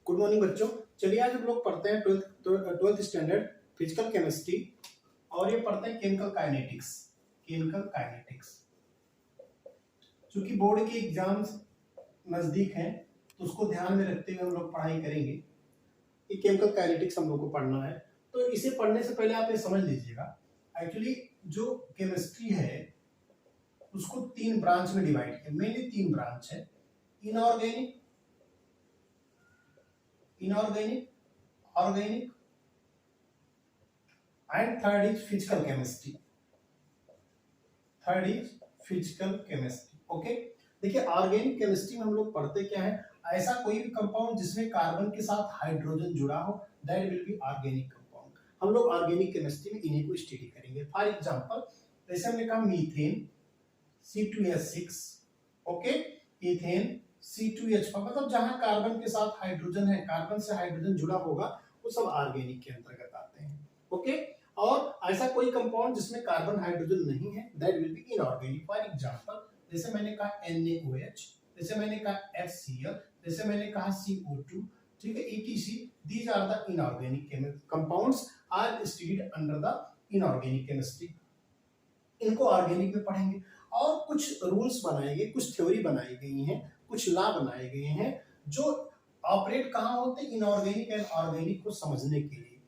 Good morning बच्चों। चलिए आज हम लोग पढ़ते हैं ट्वेल्थ स्टैंडर्ड फिजिकल केमिस्ट्री और ये पढ़ते हैं केमिकल काइनेटिक्स। चूंकि बोर्ड के एग्जाम्स नजदीक हैं तो उसको ध्यान में रखते हुए हम लोग पढ़ाई करेंगे। ये केमिकल काइनेटिक्स हम लोग को पढ़ना है, तो इसे पढ़ने से पहले आप ये समझ लीजिएगा, एक्चुअली जो केमिस्ट्री है उसको तीन ब्रांच में डिवाइड किया। मेनली तीन ब्रांच है, inorganic, organic and third is physical chemistry. Okay, देखिए ऑर्गेनिक केमिस्ट्री में हम लोग पढ़ते क्या है, ऐसा कोई भी कंपाउंड जिसमें कार्बन के साथ हाइड्रोजन जुड़ा हो, that will be organic compound. हम लोग ऑर्गेनिक केमिस्ट्री में इन्हीं को स्टडी करेंगे। फॉर एग्जांपल जैसे हमने कहा methane C2H6, okay, ethane C2H5, मतलब जहां कार्बन के साथ हाइड्रोजन है, कार्बन से हाइड्रोजन जुड़ा होगा, वो सब ऑर्गेनिक के अंतर्गत आते हैं। ओके, और ऐसा कोई कंपाउंड जिसमें कार्बन हाइड्रोजन नहीं है, that will be inorganic. For example जैसे मैंने कहा NaOH, जैसे मैंने कहा HCl, जैसे मैंने कहा CO2, ठीक है, ETC, these are the inorganic compounds are studied under the inorganic chemistry. इनको ऑर्गेनिक में पढ़ेंगे और कुछ रूल्स बनाए गए, कुछ थ्योरी बनाई गई हैं, कुछ लॉ बनाए गए हैं जो ऑपरेट कहाँ होते हैं, इनऑर्गेनिक एंड ऑर्गेनिक को समझने के लिए।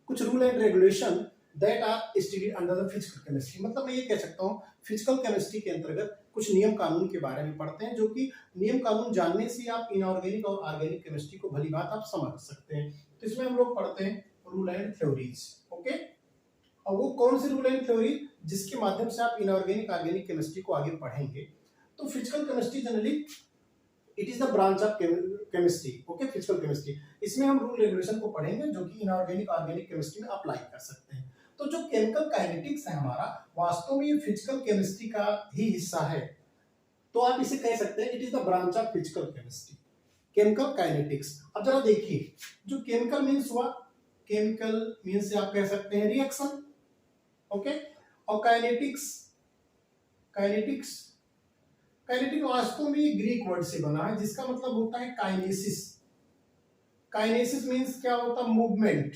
कुछ rule and regulation that are studied under the physical chemistry. मतलब मैं ये कह सकता हूँ फिजिकल केमिस्ट्री के अंतर्गत कुछ नियम कानून के बारे में पढ़ते हैं, जो कि नियम कानून जानने से आप इनऑर्गेनिक और ऑर्गेनिक केमिस्ट्री को भली बात आप समझ सकते हैं। तो इसमें हम लोग पढ़ते हैं रूल एंड थ्योरीज। ओके, और वो कौन सी रूल एंड थ्योरी जिसके माध्यम से आप इनऑर्गेनिक ऑर्गेनिक केमिस्ट्री को आगे पढ़ेंगे। तो physical chemistry generally it is the branch of chemistry. Okay, physical chemistry, इसमें हम रूल रेगुलेशन को पढ़ेंगे जो कि इनऑर्गेनिक ऑर्गेनिक केमिस्ट्री में अप्लाई कर सकते हैं। तो जो केमिकल काइनेटिक्स है हमारा, वास्तव में ये फिजिकल केमिस्ट्री का ही हिस्सा है। तो आप इसे कह सकते हैं it is the branch of physical chemistry, chemical kinetics. अब जरा देखिए, जो केमिकल मीन्स हुआ, केमिकल मीन्स से आप कह सकते हैं रिएक्शन, ओके, और काइनेटिक्स वास्तव में ग्रीक वर्ड से बना है जिसका मतलब होता है काइनेसिस। काइनेसिस मीन्स क्या होता है, मूवमेंट।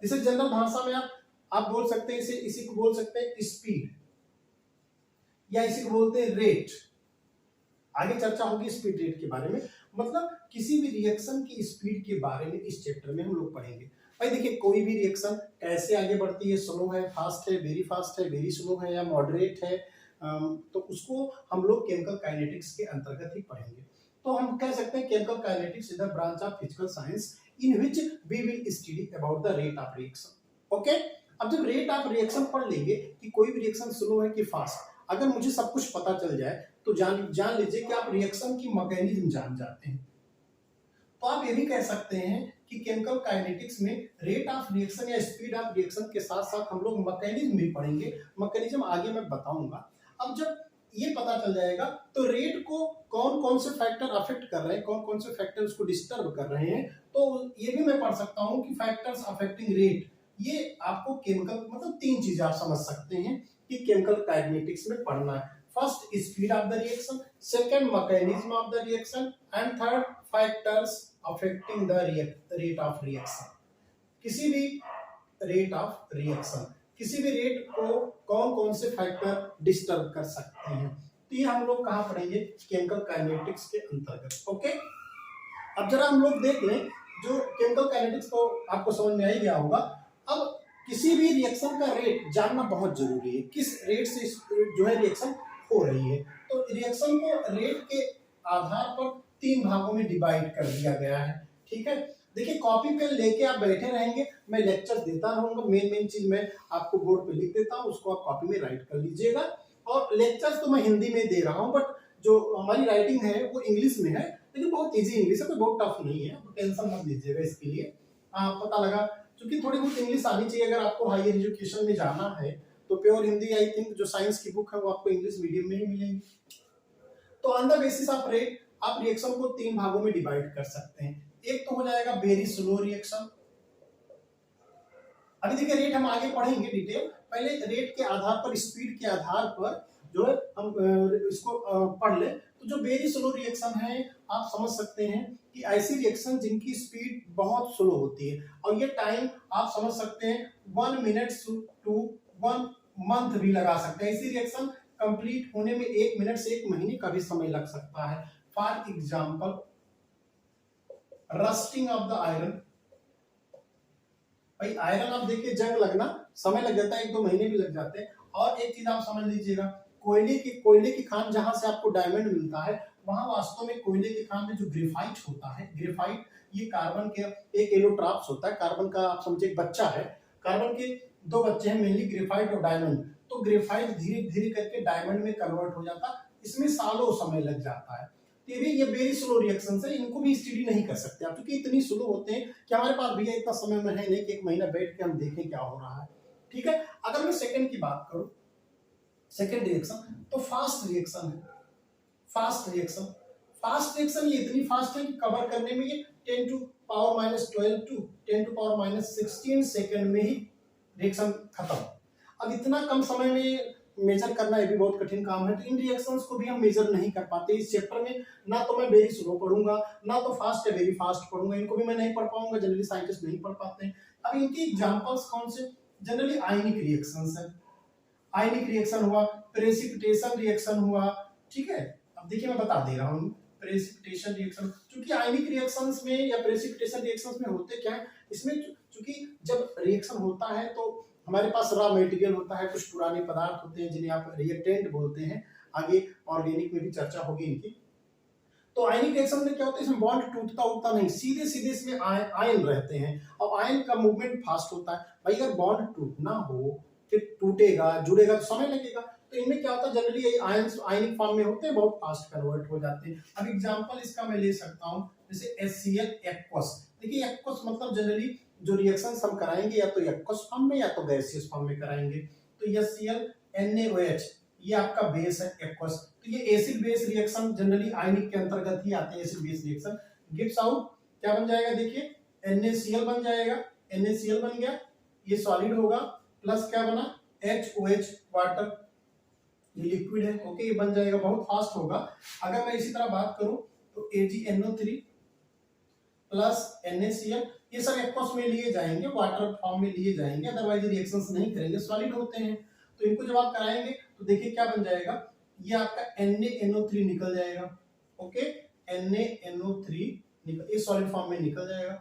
इसे जनरल भाषा में आप बोल सकते हैं, इसी को बोल सकते हैं स्पीड, या इसी को बोलते हैं रेट। आगे चर्चा होगी स्पीड रेट के बारे में। मतलब किसी भी रिएक्शन की स्पीड के बारे में इस चैप्टर में हम लोग पढ़ेंगे। भाई देखिए, कोई भी रिएक्शन कैसे आगे बढ़ती है, स्लो है, फास्ट है, वेरी फास्ट है, वेरी स्लो है, या मॉडरेट है, तो उसको हम लोग केमिकल काइनेटिक्स के अंतर्गत ही पढ़ेंगे। तो हम कह सकते हैं chemical kinetics is the branch of physical science in which we will study about the rate of reaction. Okay, अब जब रेट ऑफ रिएक्शन पढ़ लेंगे कि कोई भी रिएक्शन स्लो है कि फास्ट, अगर मुझे सब कुछ पता चल जाए तो जान लीजिए कि आप रिएक्शन की मैकेनिज्म जान जाते हैं। तो आप ये भी कह सकते हैं कि केमिकल काइनेटिक्स में रेट ऑफ रिएक्शन या स्पीड ऑफ रिएक्शन के साथ साथ हम लोग मैकेनिज्म भी पढ़ेंगे। मैकेनिज्म आगे मैं बताऊंगा। अब जब ये पता चल जाएगा तो रेट को कौन कौन से फैक्टर अफेक्ट कर रहे हैं, कौन कौन से फैक्टर उसको डिस्टर्ब कर रहे हैं, तो ये भी मैं पढ़ सकता हूं कि फैक्टर्स अफेक्टिंग रेट। ये आपको केमिकल मतलब तीन चीजें आप समझ सकते हैं कि केमिकल काइनेटिक्स में पढ़ना है। First speed of the reaction, second mechanism of the reaction, and third factors affecting the rate of reaction. किसी भी रेट ऑफ रिएक्शन, किसी भी रेट को कौन कौन से फैक्टर डिस्टर्ब कर सकते हैं, तो ये हम लोग कहाँ पढ़ेंगे, केमिकल काइनेटिक्स के अंतर्गत। ओके, अब जरा हम लोग देख लें, जो केमिकल काइनेटिक्स को आपको समझ में आ ही गया होगा। अब किसी भी रिएक्शन का रेट जानना बहुत जरूरी है, किस रेट से जो है रिएक्शन हो रही है। तो रिएक्शन को रेट के आधार पर तीन भागों में डिवाइड कर दिया गया है। ठीक है, देखिए कॉपी पेन लेके आप बैठे रहेंगे, मैं लेक्चर देता रहूंगा, मेन चीज मैं आपको बोर्ड पे लिख देता हूँ, उसको आप कॉपी में राइट कर लीजिएगा। और लेक्चर्स तो मैं हिंदी में दे रहा हूँ, बट जो हमारी राइटिंग है वो इंग्लिश में है, लेकिन बहुत इजी इंग्लिश है, कोई बहुत टफ नहीं है, टेंशन मत लीजिएगा इसके लिए। पता लगा, क्योंकि थोड़ी बहुत इंग्लिश आनी चाहिए। अगर आपको हायर एजुकेशन में जाना है तो प्योर हिंदी, आई थिंक जो साइंस की बुक है वो आपको इंग्लिश मीडियम में ही मिलेगी। तो on the basis of rate आप रिएक्शन को तीन भागों में डिवाइड कर सकते हैं। एक तो हो जाएगा वेरी स्लो रिएक्शन। अभी देखिए रेट हम आगे पढ़ेंगे डिटेल, पहले रेट के आधार पर, स्पीड के आधार पर जो है हम इसको पढ़ ले। तो जो वेरी स्लो रिएक्शन है आप समझ सकते हैं कि ऐसी रिएक्शन जिनकी स्पीड बहुत स्लो होती है, और ये टाइम आप समझ सकते हैं 1 मिनट टू 1 मंथ भी लगा सकते हैं। ऐसी रिएक्शन कंप्लीट होने में 1 मिनट से 1 महीने का भी समय लग सकता है। For example rusting of the iron. भाई आयरन आप देखिए जंग लगना समय लग जाता है, 1-2 महीने भी लग जाते हैं। और एक चीज आप समझ लीजिएगा, कोयले की खान जहां से आपको डायमंड मिलता है, वहां वास्तव में कोयले की खान में जो ग्रेफाइट होता है, ग्रेफाइट ये कार्बन के एक एलोट्रॉप्स होता है, कार्बन का आप समझिए एक बच्चा है, कार्बन के 2 बच्चे हैं मेनली, ग्रेफाइट और डायमंड। तो ग्रेफाइट धीरे धीरे करके डायमंड में कन्वर्ट हो जाता है, इसमें सालों समय लग जाता है। तो ये वेरी स्लो रिएक्शन है, इनको भी स्टडी नहीं कर सकते आप, क्योंकि इतनी स्लो होते हैं कि हमारे पास भैया इतना समय में है नहीं कि 1 महीना बैठ के हम देखें क्या हो रहा है। ठीक है, अगर मैं सेकंड की बात करूं, सेकंड रिएक्शन तो फास्ट रिएक्शन है। फास्ट रिएक्शन ये इतनी फास्ट है कि कवर करने में ये 10 to power minus 12 to 10 to power minus 16 second में ही रिएक्शन खत्म। अब इतना कम समय में मेजर करना ये भी बहुत कठिन काम है, तो इन रिएक्शंस को भी हम मेजर नहीं कर पाते इस चैप्टर में। ना तो मैं वेरी स्लो पढ़ूंगा, ना तो फास्ट या वेरी फास्ट पढ़ूंगा, इनको भी मैं नहीं पढ़ पाऊंगा, जनरली साइंटिस्ट नहीं पढ़ पाते हैं। अब इनकी एग्जांपल्स कौन से, जनरली आयनिक रिएक्शंस है, आयनिक रिएक्शन हुआ, प्रेसिपिटेशन रिएक्शन हुआ। ठीक है, अब देखिए मैं बता दे रहा हूँ, प्रेसिपिटेशन रिएक्शन, क्योंकि आयनिक रिएक्शंस में या प्रेसिपिटेशन रिएक्शंस में होते क्या है, इसमें क्योंकि जब रिएक्शन होता है तो हमारे पास रॉ मटेरियल होता है, कुछ पुराने पदार्थ होते हैं जिन्हें आप रिएक्टेंट बोलते हैं, आगे ऑर्गेनिक में भी चर्चा होगी इनकी। तो आयनिक रिएक्शन में क्या होता है, इसमें बॉन्ड टूटता उठता नहीं, सीधे सीधे इसमें आयन रहते हैं, और आयन का मूवमेंट फास्ट होता है। भाई अगर बॉन्ड टूटना हो, फिर टूटेगा जुड़ेगा तो समय लगेगा, तो इनमें क्या होता है, जनरली ये आयंस आयनिक फॉर्म में होते हैं, बहुत फास्ट कन्वर्ट हो जाते हैं। अब एग्जांपल इसका मैं ले सकता हूं, जैसे HCl एक्वस। देखिए एक्वस मतलब जनरली जो रिएक्शंस हम कराएंगे या तो एक्वस फॉर्म में या तो गैसियस फॉर्म में कराएंगे। तो HCl NaOH ये आपका बेस है एक्वस। तो ये एसिड बेस रिएक्शन जनरली आयनिक के अंतर्गत ही आते हैं, acid base reaction. Gives out क्या बन जाएगा, देखिए NaCl बन जाएगा, NaCl बन गया, ये सॉलिड होगा, प्लस क्या बना HOH वाटर, ये लिक्विड है। ओके, ये बन जाएगा, बहुत फास्ट होगा। अगर मैं इसी तरह बात करूं तो AgNO3 प्लस NaCl, ये सब एक्वस में लिए जाएंगे, वाटर फॉर्म में लिए जाएंगे, अदरवाइज रिएक्शंस नहीं करेंगे, सॉलिड होते हैं। तो इनको जब आप कराएंगे तो देखिए क्या बन जाएगा, ये आपका NaNO3 निकल जाएगा। ओके, NaNO3 निकल, ये सॉलिड फॉर्म में निकल जाएगा,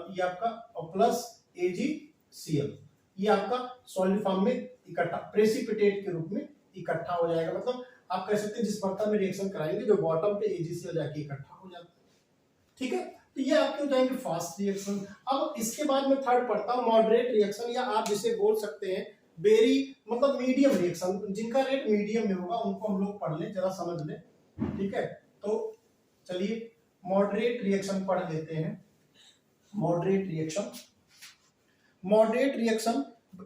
ये आपका प्लस AgCl, ये आपका सॉलिड फॉर्म में इकट्ठा प्रेसिपिटेट के रूप में इकट्ठा हो जाएगा। मतलब आप कह सकते हैं जिस बर्तन में रिएक्शन कराएंगे जो बॉटम पे AgCl जाके इकट्ठा हो जाता है। ठीक है, तो ये आपके हो जाएंगे फास्ट रिएक्शन। अब इसके बाद में थर्ड पढ़ता हूं मॉडरेट रिएक्शन, या आप जिसे बोल सकते हैं वेरी मतलब मीडियम रिएक्शन, जिनका रेट मीडियम में होगा उनको हम लोग पढ़ लें, जरा समझ लें। ठीक है, तो चलिए मॉडरेट रिएक्शन पढ़ लेते हैं। मॉडरेट रिएक्शन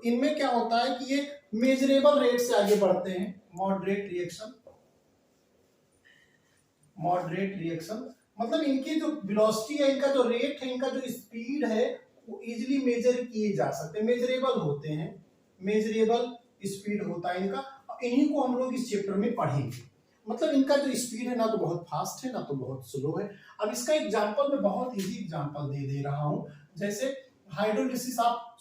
इनमें क्या होता है कि ये मेजरेबल रेट से आगे बढ़ते हैं। मॉडरेट रिएक्शन मतलब इनकी जो वेलोसिटी है, इनका जो रेट है, इनका जो स्पीड है, वो इजीली मेजर किए जा सकते हैं, मेजरेबल होते हैं, मेजरेबल स्पीड होता है इनका। इन्हीं को हम लोग इस चैप्टर में पढ़ेंगे। मतलब इनका जो स्पीड है ना तो बहुत फास्ट है ना तो बहुत स्लो है। अब इसका एग्जांपल मैं बहुत इजी एग्जांपल दे रहा हूं, जैसे हाइड्रोलिसिस ऑफ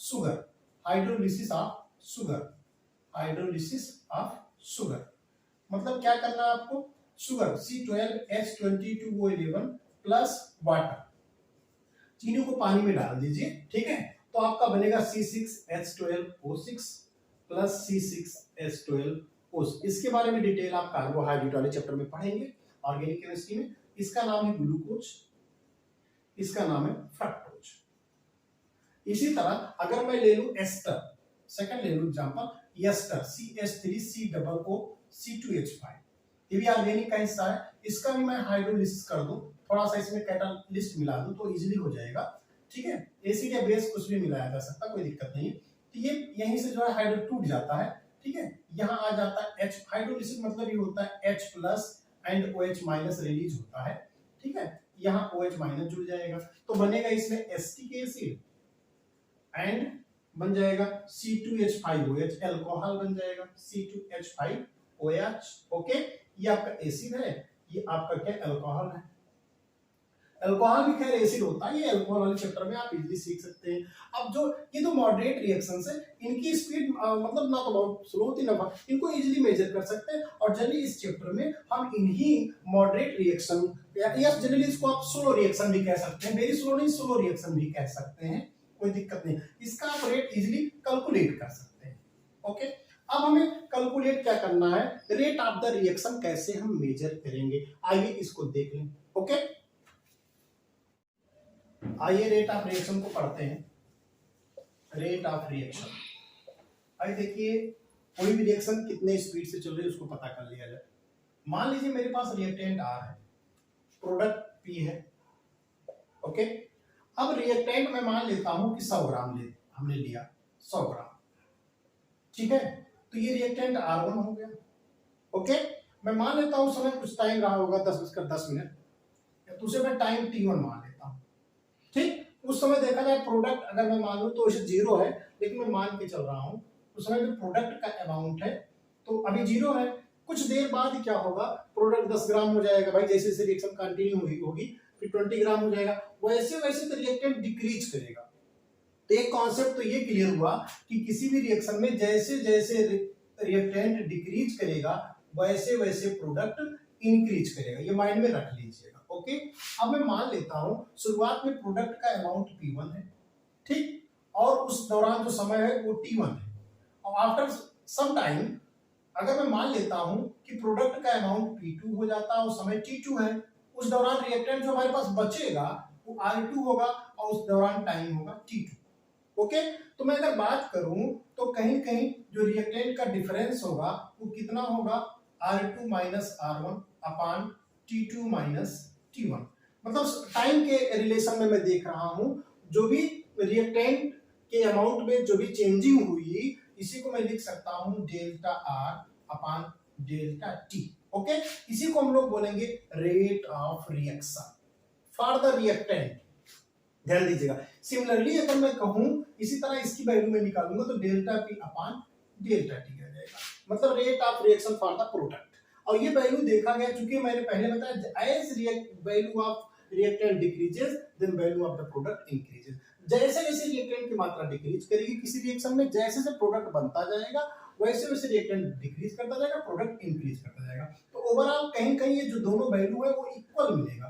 शुगर, मतलब क्या करना है आपको, शुगर C12H22O11 प्लस वाटर, चीनी को पानी में डाल दीजिए। ठीक है, तो आपका बनेगा C6H12O6 प्लस C6H12O6। इसके बारे में डिटेल आप कार्बोहाइड्रेट वाले चैप्टर में पढ़ेंगे, ऑर्गेनिक केमिस्ट्री में। इसका नाम है ग्लूकोज, इसका नाम है फ्रक्टोज। इसी तरह अगर मैं ले लूं एस्टर, सेकंड ले लूं एग्जांपल एस्टर CH3COO2H5, ये भी ऑर्गेनिक का हिस्सा है। इसका भी मैं हाइड्रोलिसिस कर दूं, थोड़ा सा इसमें कैटालिस्ट मिला दूं तो इजीली हो जाएगा। ठीक है, एसिड या बेस कुछ भी मिलाया जा सकता, कोई दिक्कत नहीं है। तो ये यहीं से जो है हाइड्रो टूट जाता है। ठीक है, यहाँ आ जाता है H, हाइड्रोलिसिस मतलब ये होता है H plus and OH minus release होता है। ठीक है, यहाँ OH माइनस जुड़ जाएगा तो बनेगा इसमें एसिटिक एसिड एंड बन जाएगा C2H5OH, अल्कोहल बन जाएगा C2H5OH। ओके, ये आपका एसिड है, ये आपका क्या अल्कोहल है। अल्कोहल भी खैर एसिड होता है, ये अल्कोहल वाले चैप्टर में आप इजीली सीख सकते हैं। अब जो ये तो मॉडरेट रिएक्शंस है, इनकी स्पीड मतलब ना तो बहुत स्लो होती ना, इनको इजीली मेजर कर सकते हैं। और जनरली इस चैप्टर में हम इन्हीं मॉडरेट रिएक्शन या जनरली इसको आप स्लो रिएक्शन भी कह सकते हैं, वेरी स्लो नहीं, स्लो रिएक्शन भी कह सकते हैं, कोई दिक्कत नहीं, इसका आप रेट इजीली कैलकुलेट कर सकते हैं। ओके, अब हमें कैलकुलेट क्या करना है, रेट ऑफ द रिएक्शन कैसे हम मेजर करेंगे, आइए इसको देख लें। ओके, आइए रेट ऑफ रिएक्शन को पढ़ते हैं। रेट ऑफ रिएक्शन, आइए देखिए कोई भी रिएक्शन कितने स्पीड से चल रही है उसको पता कर लिया जाए। मान लीजिए मेरे पास रिएक्टेंट R है, प्रोडक्ट P है। ओके, अब रिएक्टेंट मैं मान लेता हूं कि 100 ग्राम हमने लिया 100 ग्राम, ठीक है, तो ये रिएक्टेंट R1 हो गया। ओके, मैं मान लेता हूं समय कुछ टाइम रहा होगा 10:10, या दूसरे में टाइम T1 मान लेता हूं। ठीक, उस समय देखा जाए प्रोडक्ट अगर मैं मान लूं तो इसे 0 है, लेकिन मैं मान के चल रहा हूं उस समय जो प्रोडक्ट का अमाउंट है तो अभी 0 है। कुछ देर बाद क्या होगा, प्रोडक्ट 10 ग्राम हो जाएगा भाई, जैसे जैसे रिएक्शन कंटिन्यू होगी फिर 20 ग्राम हो जाएगा, वैसे वैसे तो रिएक्टेंट डिक्रीज करेगा। तो एक कॉन्सेप्ट तो ये क्लियर हुआ कि किसी भी रिएक्शन में जैसे जैसे रिएक्टेंट डिक्रीज करेगा वैसे वैसे प्रोडक्ट इंक्रीज करेगा, ये माइंड में रख लीजिएगा। ओके, अब मैं मान लेता हूं शुरुआत में प्रोडक्ट का अमाउंट P1 है, ठीक, और उस दौरान जो समय है वो T1 है, और आफ्टर सम टाइम अगर मैं मान लेता हूं कि प्रोडक्ट का अमाउंट P2 हो जाता है और समय T2 है, उस दौरान रिएक्टेंट जो हमारे पास बचेगा वो R2 होगा और उस दौरान टाइम होगा T2। ओके, तो मैं अगर बात करूं तो कहीं कहीं जो रिएक्टेंट का डिफरेंस होगा वो कितना होगा, R2 माइनस R1 अपान T2 माइनस T1। मतलब टाइम के रिलेशन में मैं देख रहा हूं जो भी रिएक्टेंट के अमाउंट में जो भी चेंजिंग हुई, इसी को मैं लिख सकता हूं डेल्टा R अपान डेल्टा T। ओके, इसी को हम लोग बोलेंगे rate of reaction for the reactant, ध्यान दीजिएगा। सिमिलरली अगर मैं कहूं इसी तरह इसकी वैल्यू में निकालूंगा तो delta P upon delta T आ जाएगा, मतलब rate of reaction for the product. और ये वैल्यू देखा गया चूंकि मैंने पहले बताया as value of reactant decreases then value of the product increases. जैसे जैसे रिएक्टेंट की मात्रा डिक्रीज करेगी किसी रिएक्शन में, जैसे जैसे प्रोडक्ट बनता जाएगा वैसे वैसे रिएक्टेंट डिक्रीज करता जाएगा, प्रोडक्ट इंक्रीज करता जाएगा। तो ओवरऑल कहीं कहीं ये जो दोनों वैल्यू है वो इक्वल मिलेगा,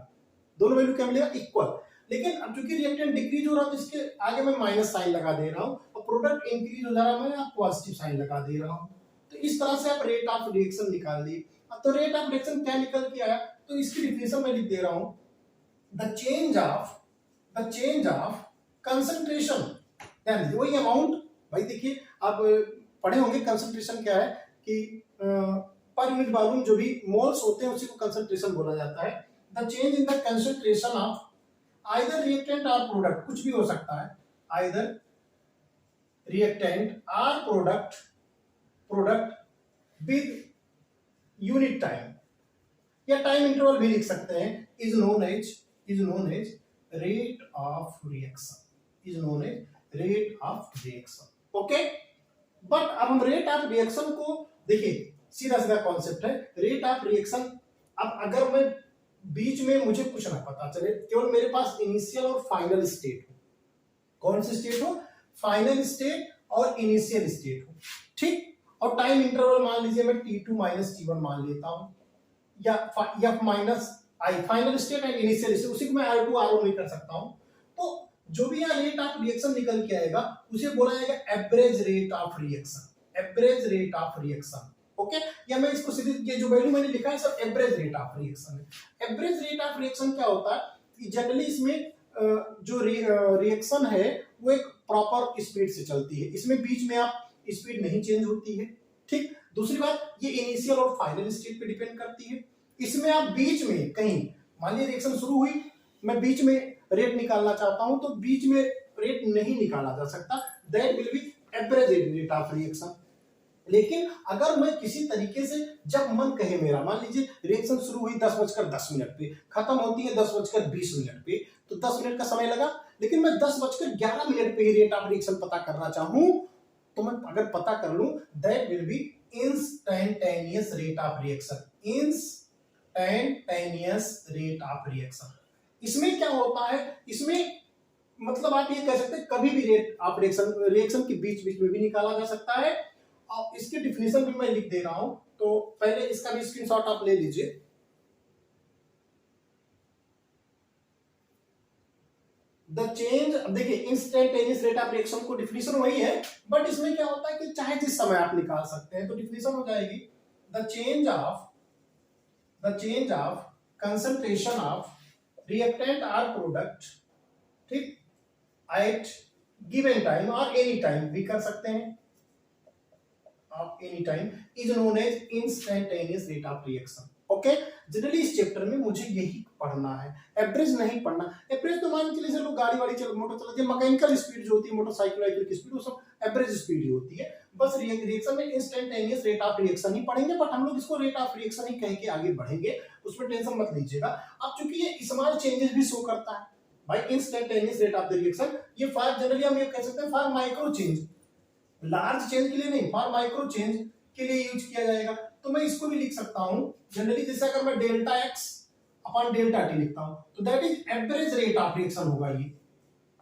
दोनों वैल्यू क्या मिलेगा, इक्वल। लेकिन अब चूंकि रिएक्टेंट डिक्रीज हो रहा है तो इसके आगे मैं माइनस साइन लगा दे रहा हूं, और प्रोडक्ट इंक्रीज हो जा रहा है मैं पॉजिटिव साइन लगा दे रहा हूं। तो इस तरह से आप रेट ऑफ रिएक्शन निकाल दिए। अब तो रेट ऑफ रिएक्शन क्या निकल के आया, तो इसकी डिफिनेशन मैं लिख दे रहा हूं, द चेंज ऑफ कंसंट्रेशन, ध्यान दीजिए वही अमाउंट। भाई देखिए आप पढ़े होंगे कंसंट्रेशन क्या है कि पर यूनिट वॉल्यूम जो भी मोल्स होते हैं उसी को कंसंट्रेशन बोला जाता है। The change in the concentration of either reactant और प्रोडक्ट, कुछ भी हो सकता है, आइदर रिएक्टेंट और प्रोडक्ट विद यूनिट टाइम या टाइम इंटरवल भी लिख सकते हैं, is known as rate of reaction, is known as rate of reaction. Okay, but अब हम रेट ऑफ रिएक्शन को देखिए, सीधा सीधा कॉन्सेप्ट है रेट ऑफ रिएक्शन। अब अगर मैं बीच में मुझे कुछ ना पता चले, केवल मेरे पास इनिशियल और फाइनल स्टेट हो, कौन सी स्टेट हो, फाइनल स्टेट और इनिशियल स्टेट हो, ठीक, और टाइम इंटरवल मान लीजिए मैं T2 माइनस T1 मान लेता हूं, या minus I, final state and initial state, उसी को मैं R2 R1 भी कर सकता हूं। तो जो भी यहाँ रेट ऑफ रिएक्शन निकल के आएगा उसे बोला जाएगा average rate of reaction, average rate of reaction. Okay, या मैं इसको सीधे, ये जो वैल्यू मैंने लिखा है सब एवरेज रेट ऑफ रिएक्शन है। एवरेज रेट ऑफ रिएक्शन क्या होता है कि जनरली इसमें जो रिएक्शन है वो एक प्रॉपर स्पीड से चलती है, इसमें बीच में आप स्पीड नहीं चेंज होती है, ठीक। दूसरी बात ये इनिशियल और फाइनल स्टेट पे डिपेंड करती है, इसमें आप बीच में कहीं मान लीजिए रिएक्शन शुरू हुई, मैं बीच में रेट निकालना चाहता हूं तो बीच में रेट नहीं निकाला जा सकता, that will be average rate of reaction. लेकिन अगर मैं किसी तरीके से जब मन कहे मेरा, मान लीजिए रिएक्शन शुरू हुई 10:10 पे, खत्म होती है 10:20 पे, तो 10 मिनट का समय लगा, लेकिन मैं 10:11 पे ही रेट ऑफ रिएक्शन पता करना चाहूं तो मैं अगर पता कर लूं that will be instantaneous rate of reaction, instantaneous rate of reaction. इसमें क्या होता है, इसमें मतलब आप ये कह सकते हैं कभी भी रेट आप रिएक्शन के बीच बीच में भी निकाला जा सकता है। और इसकी डिफिनेशन भी मैं लिख दे रहा हूं, तो पहले इसका भी स्क्रीनशॉट आप ले लीजिए। द चेंज, देखिए इंस्टेंटेनियस रेट ऑफ रिएक्शन को डिफिनेशन वही है, बट इसमें क्या होता है कि चाहे जिस समय आप निकाल सकते हैं, तो डिफिनेशन हो जाएगी the change of concentration of reactant और प्रोडक्ट, ठीक, एट गिवन टाइम और एनी टाइम भी कर सकते हैं आप, any time is known as instantaneous rate of reaction. Okay, generally इस चैप्टर में मुझे यही पढ़ना है, एवरेज नहीं पढ़ना। एवरेज तो मान के चलिए लोग गाड़ी वाड़ी मोटर चलाते हैं, मैकेनिकल स्पीड जो होती है मोटरसाइकिल वाइकिल की स्पीड, वो सब एवरेज स्पीड ही होती है। बस रिएक्शन में इंस्टेंटेनियस रेट ऑफ रिएक्शन ही पढ़ेंगे, बट हम लोग इसको रेट ऑफ रिएक्शन ही कह के आगे बढ़ेंगे, उसमें टेंशन मत लीजिएगा। अब चूंकि ये स्मॉल चेंजेस भी शो करता है भाई instantaneous rate of the reaction, ये फॉर जनरली हम ये कह सकते हैं for micro change, large change के लिए नहीं, फॉर माइक्रो चेंज के लिए यूज किया जाएगा। तो मैं इसको भी लिख सकता हूं जनरली, जैसे अगर मैं delta x upon delta T लिखता हूं, तो that is average rate of reaction होगा, ये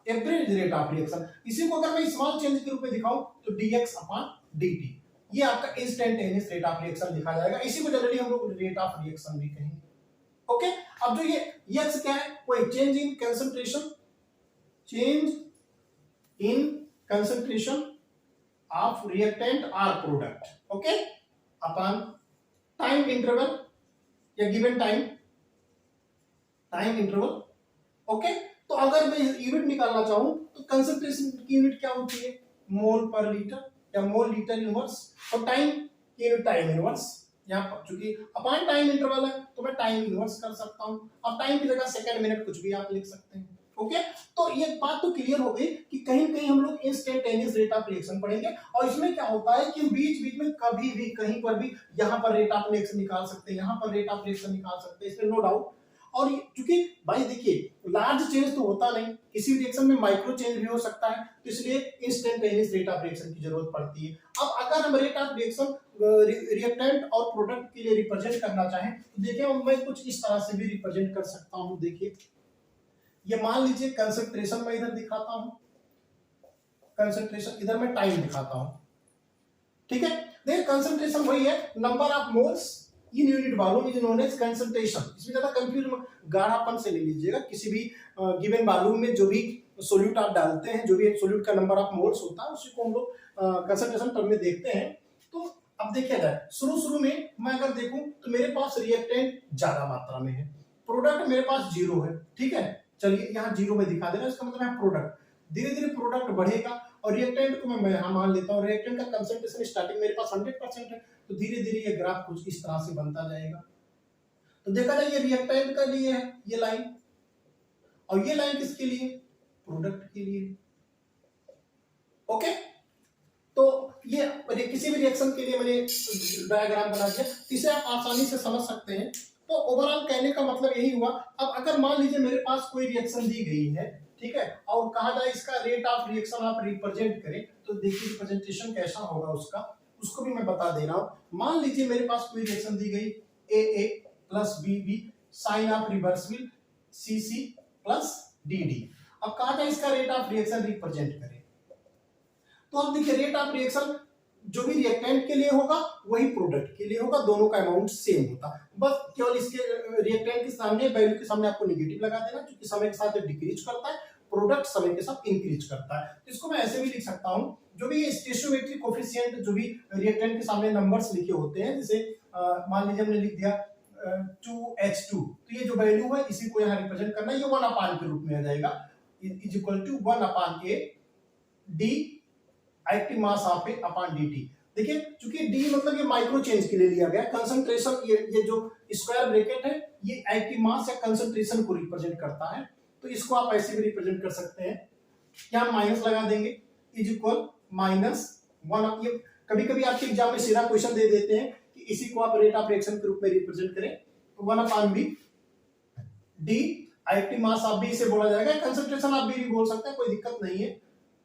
एवरेज रेट ऑफ रिएक्शन। इसी को अगर मैं स्मॉल चेंज के रूप में दिखाऊं तो dx अपॉन dt, ये आपका इंस्टेंटेनियस रेट ऑफ रिएक्शन लिखा जाएगा। इसी को जनरली हम लोग रेट ऑफ रिएक्शन भी कहेंगे। ओके, अब जो ये x क्या है, वो change in concentration, change in concentration of reactant और product, okay, upon time interval या गिवन टाइम इंटरवल। ओके, तो अगर मैं यूनिट निकालना चाहूं तो कंसंट्रेशन की यूनिट क्या होती है, मोल पर लीटर या मोल लीटर इनवर्स, और टाइम की यूनिट टाइम इनवर्स। यहाँ पर चूंकि अपॉन टाइम इंटरवल है तो मैं टाइम इनवर्स कर सकता हूं, और टाइम की जगह सेकंड मिनट कुछ भी आप लिख सकते हैं। ओके, तो ये बात तो क्लियर हो गई कि कहीं कहीं हम लोग इंस्टेंटेनियस रेट ऑफ रिएक्शन पढ़ेंगे, और इसमें क्या होता है कि बीच बीच में कभी भी कहीं पर भी यहाँ पर रेट ऑफ रिएक्शन निकाल सकते हैं, यहाँ पर रेट ऑफ रिएक्शन निकाल सकते हैं, इसमें नो डाउट। और चूंकि भाई देखिए लार्ज चेंज तो होता नहीं, किसी रिएक्शन में माइक्रो चेंज भी हो सकता है, तो इसलिए इंस्टेंटेनियस रेट ऑफ रिएक्शन की जरूरत पड़ती है। अब अगर हम रेट ऑफ रिएक्शन रिएक्टेंट और प्रोडक्ट के लिए रिप्रेजेंट करना चाहें, तो देखिए मैं कुछ इस तरह से भी रिप्रेजेंट कर सकता हूं। देखिए ये मान लीजिए कंसंट्रेशन मैं इधर दिखाता हूं, कंसंट्रेशन इधर मैं टाइम दिखाता हूं, ठीक है। देखिए कंसंट्रेशन वही है, number of moles in unit volume is known as concentration. इसमें ज्यादा कंफ्यूज गाढ़ापन से नहीं लीजिएगा, किसी भी गिवन वॉल्यूम में जो भी सोल्यूट आप डालते हैं, जो भी सोल्यूट का नंबर ऑफ मोल्स होता है, उसी को हम लोग कंसंट्रेशन टर्म में देखते हैं। तो अब देखिए जाए, शुरू में मैं अगर देखूं तो मेरे पास रिएक्टेंट ज्यादा मात्रा में है, प्रोडक्ट मेरे पास 0 है, ठीक है। चलिए यहाँ 0 में दिखा दे रहा है, इसका मतलब है प्रोडक्ट। धीरे धीरे प्रोडक्ट बढ़ेगा, और रिएक्टेंट को मैं यहाँ मान लेता हूँ, रिएक्टेंट का कंसंट्रेशन स्टार्टिंग मेरे पास 100% है, तो धीरे धीरे ये ग्राफ कुछ इस तरह से बनता जाएगा। तो देखा जाए ये रिएक्टेंट का लिए है ये लाइन, और ये लाइन किसके लिए, प्रोडक्ट के लिए। ओके, तो ये किसी भी रिएक्शन के लिए मैंने डायग्राम बना दिया, इसे आप आसानी से समझ सकते हैं। तो ओवरऑल कहने का मतलब यही हुआ। अब अगर मान लीजिए मेरे पास कोई रिएक्शन दी गई है, ठीक है, और कहा जाए इसका रेट ऑफ रिएक्शन आप रिप्रेजेंट करें, तो देखिए रिप्रेजेंटेशन कैसा होगा उसका, उसको भी मैं बता दे रहा हूं। मान लीजिए मेरे पास कोई रिएक्शन दी गई AA plus BB sign of reversible CC plus DD। अब कहा जाए इसका रेट ऑफ रिएक्शन रिप्रेजेंट करें, तो अब देखिए रेट ऑफ रिएक्शन जो भी रिएक्टेंट के लिए होगा वही प्रोडक्ट के लिए होगा, दोनों का अमाउंट सेम होता। बस केवल इसके रिएक्टेंट के सामने वैल्यू के सामने आपको नेगेटिव लगा देना, क्योंकि समय के साथ डिक्रीज करता है, प्रोडक्ट समय के साथ इंक्रीज करता है। तो इसको मैं ऐसे भी लिख सकता हूं, जो भी स्टोइचियोमेट्रिक कोएफिशिएंट जो भी रिएक्टेंट के सामने नंबर्स लिखे होते हैं, जैसे मान लीजिए हमने लिख दिया 2H2, तो ये जो वैल्यू है इसी को यहाँ रिप्रेजेंट करना है, ये 1/, के रूप में आ जाएगा, is equal to 1/A D active mass of A upon dt। देखिए चूंकि d मतलब ये माइक्रो चेंज के लिए लिया गया, कंसंट्रेशन ये जो स्क्वायर ब्रैकेट है ये एक्टिव मास या कंसंट्रेशन को रिप्रेजेंट करता है, तो इसको आप ऐसे भी रिप्रेजेंट कर सकते हैं। क्या माइनस लगा देंगे, इज इक्वल -1। ये कभी कभी आपके एग्जाम में सीधा क्वेश्चन दे देते हैं कि इसी को आप रेट ऑफ रिएक्शन के रूप में रिप्रेजेंट करें, तो 1/b d active mass of b से बोला जाएगा, कंसंट्रेशन ऑफ b भी बोल सकते हैं, कोई दिक्कत नहीं है,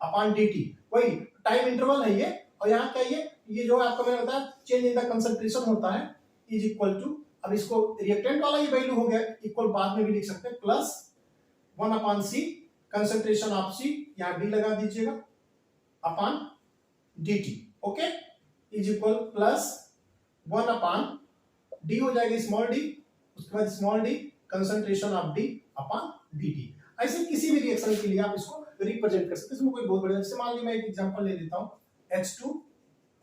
अपॉन dt। वही टाइम इंटरवल है ये, और यहाँ क्या ये जो आपको मैंने बताया चेंज इन द कंसंट्रेशन होता है, इज इक्वल टू, अब इसको रिएक्टेंट वाला ये वैल्यू हो गया, इक्वल बाद में भी लिख सकते हैं, plus 1/c concentration of C, यहाँ d लगा दीजिएगा, upon dt, okay, is equal plus 1/d हो जाएगी स्मॉल d, उसके बाद small d concentration of D upon dt। ऐसे किसी भी रिएक्शन के लिए आप इसको रिप्रेजेंट कर सकते हैं। इसमें कोई बहुत बड़ा, जैसे मान लीजिए मैं एक एग्जांपल ले लेता हूं, H2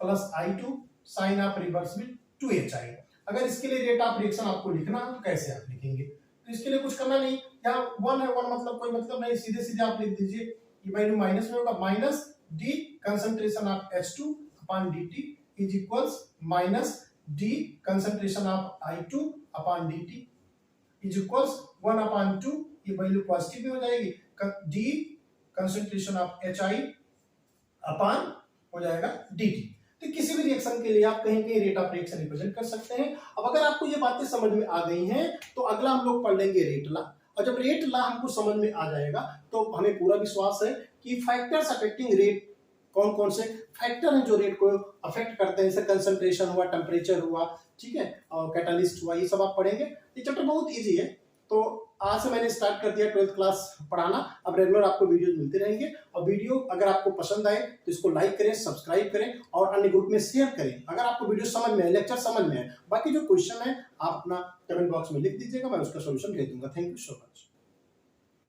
plus I2 sign of reverse में 2HI। अगर इसके लिए रेट ऑफ रिएक्शन आपको लिखना है तो कैसे आप लिखेंगे? तो इसके लिए कुछ करना नहीं, यहाँ 1 है, 1 मतलब कोई मतलब नहीं, सीधे सीधे आप लिख दीजिए, ये वैल्यू माइनस में होगा, minus D concentration of H2 upon dt is equals minus D concentration of I2 upon dt is equals 1/2, ये वैल्यू पॉजिटिव भी हो जाएगी, D concentration of HI upon हो जाएगा dt। तो किसी भी रिएक्शन के लिए आप कहीं कहीं रेट ऑफ रिएक्शन रिप्रेजेंट कर सकते हैं। अब अगर आपको ये बातें समझ में आ गई हैं तो अगला हम लोग पढ़ लेंगे रेट लॉ, और जब रेट लॉ हमको समझ में आ जाएगा तो हमें पूरा विश्वास है कि फैक्टर्स अफेक्टिंग रेट, कौन कौन से फैक्टर हैं जो रेट को अफेक्ट करते हैं, जैसे कंसंट्रेशन हुआ, टेम्परेचर हुआ, ठीक है, और कैटालिस्ट हुआ, ये सब आप पढ़ेंगे। ये चैप्टर बहुत इजी है। तो आज से मैंने स्टार्ट कर दिया 12th क्लास पढ़ाना, अब रेगुलर आपको वीडियोस मिलते रहेंगे। और वीडियो अगर आपको पसंद आए तो इसको लाइक करें, सब्सक्राइब करें और अन्य ग्रुप में शेयर करें। अगर आपको वीडियो समझ में आए, लेक्चर समझ में आए, बाकी जो क्वेश्चन है आप अपना कमेंट बॉक्स में लिख दीजिएगा, मैं उसका सोल्यूशन दे दूंगा। Thank you so much.